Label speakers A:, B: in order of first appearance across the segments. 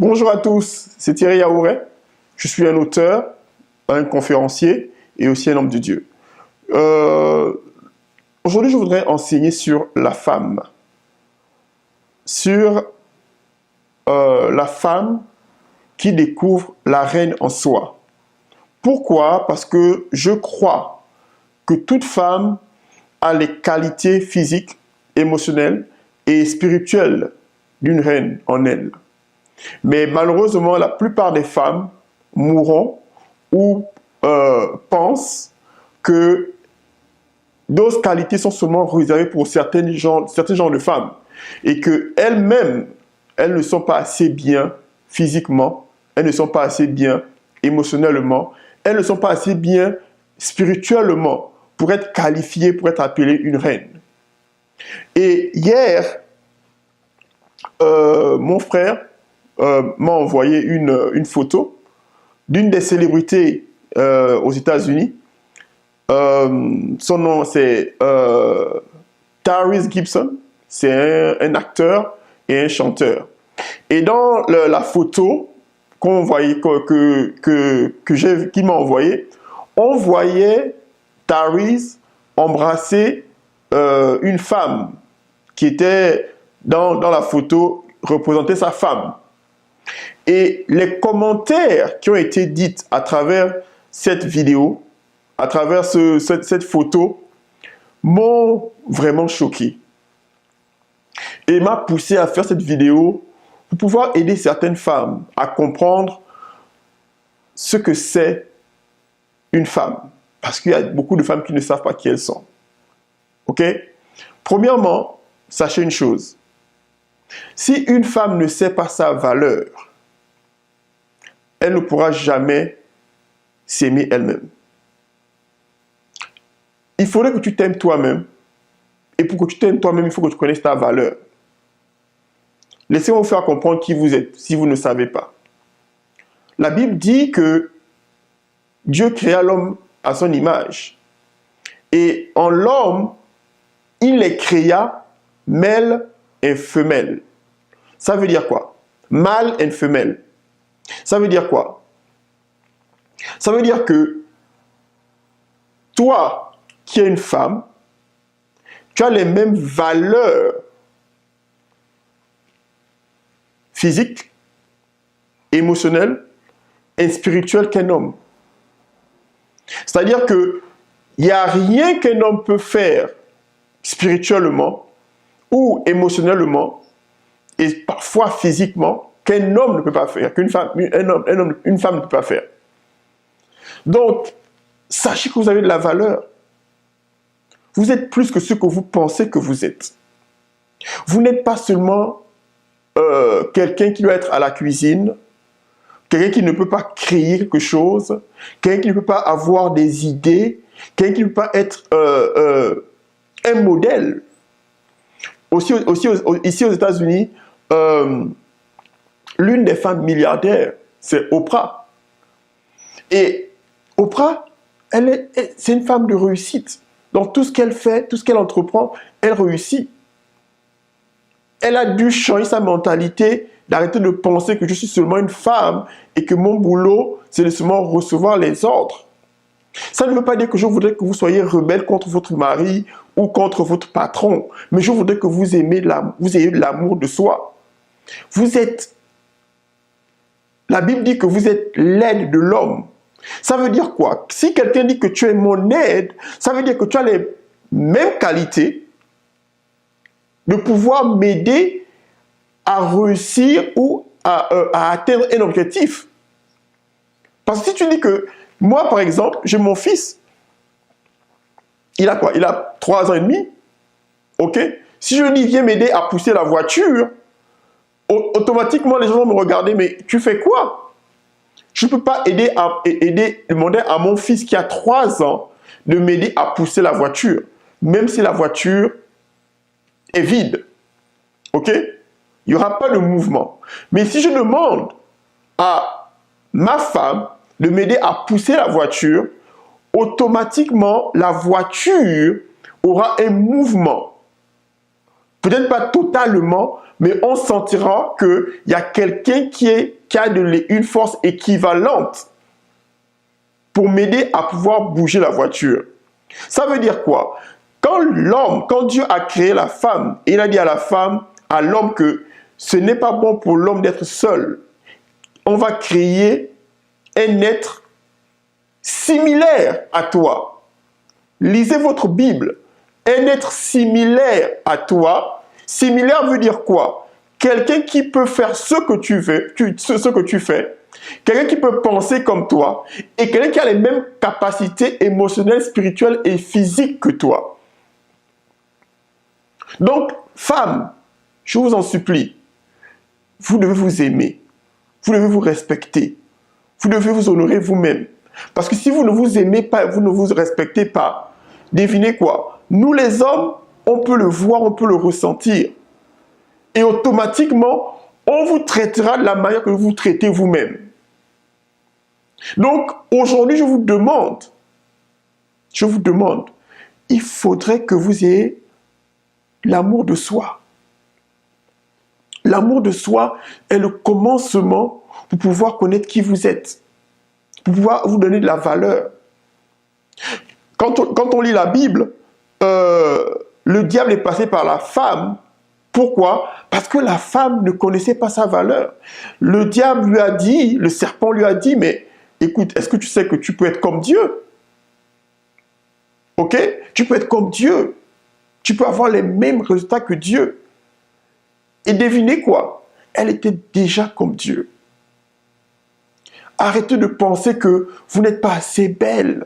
A: Bonjour à tous, c'est Thierry Yaouret. Je suis un auteur, un conférencier et aussi un homme de Dieu. Aujourd'hui, je voudrais enseigner sur la femme. Sur la femme qui découvre la reine en soi. Pourquoi? Parce que je crois que toute femme a les qualités physiques, émotionnelles et spirituelles d'une reine en elle. Mais malheureusement, la plupart des femmes mourront ou pensent que d'autres qualités sont seulement réservées pour certains genres de femmes et qu'elles-mêmes, elles ne sont pas assez bien physiquement, elles ne sont pas assez bien émotionnellement, elles ne sont pas assez bien spirituellement pour être qualifiées, pour être appelées une reine. Et hier, mon frère m'a envoyé une photo d'une des célébrités aux États-Unis. Son nom, c'est Tyrese Gibson. C'est un acteur et un chanteur. Et dans la photo qu'il m'a envoyée, on voyait Tyrese embrasser une femme qui était dans la photo, représentait sa femme. Et les commentaires qui ont été dits à travers cette vidéo, à travers cette photo, m'ont vraiment choqué. Et m'a poussé à faire cette vidéo pour pouvoir aider certaines femmes à comprendre ce que c'est une femme. Parce qu'il y a beaucoup de femmes qui ne savent pas qui elles sont. Ok? Premièrement, sachez une chose. Si une femme ne sait pas sa valeur, elle ne pourra jamais s'aimer elle-même. Il faudrait que tu t'aimes toi-même. Et pour que tu t'aimes toi-même, il faut que tu connaisses ta valeur. Laissez-moi vous faire comprendre qui vous êtes, si vous ne savez pas. La Bible dit que Dieu créa l'homme à son image. Et en l'homme, il les créa mâle et femelle. Ça veut dire quoi? Mâle et femelle. Ça veut dire quoi? Ça veut dire que toi, qui es une femme, tu as les mêmes valeurs physiques, émotionnelles et spirituelles qu'un homme. C'est-à-dire qu'il n'y a rien qu'un homme peut faire spirituellement ou émotionnellement et parfois physiquement qu'un homme ne peut pas faire, une femme ne peut pas faire. Donc, sachez que vous avez de la valeur. Vous êtes plus que ce que vous pensez que vous êtes. Vous n'êtes pas seulement quelqu'un qui doit être à la cuisine, quelqu'un qui ne peut pas créer quelque chose, quelqu'un qui ne peut pas avoir des idées, quelqu'un qui ne peut pas être un modèle. Aussi, ici aux États-Unis, l'une des femmes milliardaires, c'est Oprah. Et Oprah, c'est une femme de réussite. Donc tout ce qu'elle fait, tout ce qu'elle entreprend, elle réussit. Elle a dû changer sa mentalité, d'arrêter de penser que je suis seulement une femme et que mon boulot, c'est de seulement recevoir les ordres. Ça ne veut pas dire que je voudrais que vous soyez rebelle contre votre mari ou contre votre patron, mais je voudrais que vous ayez de l'amour de soi. Vous êtes... La Bible dit que vous êtes l'aide de l'homme. Ça veut dire quoi? Si quelqu'un dit que tu es mon aide, ça veut dire que tu as les mêmes qualités de pouvoir m'aider à réussir ou à atteindre un objectif. Parce que si tu dis que, moi par exemple, j'ai mon fils, il a quoi? Il a 3 ans et demi, ok? Si je lui dis, viens m'aider à pousser la voiture, automatiquement les gens vont me regarder, mais tu fais quoi? Je ne peux pas demander à mon fils qui a 3 ans de m'aider à pousser la voiture, même si la voiture est vide. Ok? Il n'y aura pas de mouvement. Mais si je demande à ma femme de m'aider à pousser la voiture, automatiquement la voiture aura un mouvement. Peut-être pas totalement, mais on sentira qu'il y a quelqu'un qui a une force équivalente pour m'aider à pouvoir bouger la voiture. Ça veut dire quoi? Quand Dieu a créé la femme, il a dit à la femme, à l'homme que ce n'est pas bon pour l'homme d'être seul. On va créer un être similaire à toi. Lisez votre Bible. Un être similaire à toi. Similaire veut dire quoi? Quelqu'un qui peut faire ce que tu veux, ce que tu fais. Quelqu'un qui peut penser comme toi. Et quelqu'un qui a les mêmes capacités émotionnelles, spirituelles et physiques que toi. Donc, femme, je vous en supplie, vous devez vous aimer. Vous devez vous respecter. Vous devez vous honorer vous-même. Parce que si vous ne vous aimez pas, vous ne vous respectez pas, devinez quoi? Nous les hommes, on peut le voir, on peut le ressentir. Et automatiquement, on vous traitera de la manière que vous vous traitez vous-même. Donc, aujourd'hui, je vous demande, il faudrait que vous ayez l'amour de soi. L'amour de soi est le commencement pour pouvoir connaître qui vous êtes, pour pouvoir vous donner de la valeur. Quand on lit la Bible, le diable est passé par la femme. Pourquoi? Parce que la femme ne connaissait pas sa valeur. Le diable lui a dit, le serpent lui a dit, mais écoute, est-ce que tu sais que tu peux être comme Dieu? Ok? Tu peux être comme Dieu. Tu peux avoir les mêmes résultats que Dieu. Et devinez quoi? Elle était déjà comme Dieu. Arrêtez de penser que vous n'êtes pas assez belle.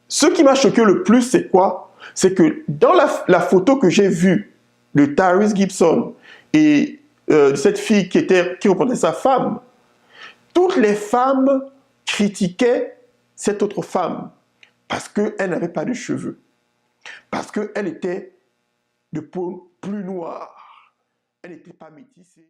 A: Ce qui m'a choqué le plus, c'est quoi? C'est que dans la photo que j'ai vue de Tyrese Gibson et de cette fille qui représentait sa femme, toutes les femmes critiquaient cette autre femme parce qu'elle n'avait pas de cheveux, parce qu'elle était de peau plus noire, elle n'était pas métissée.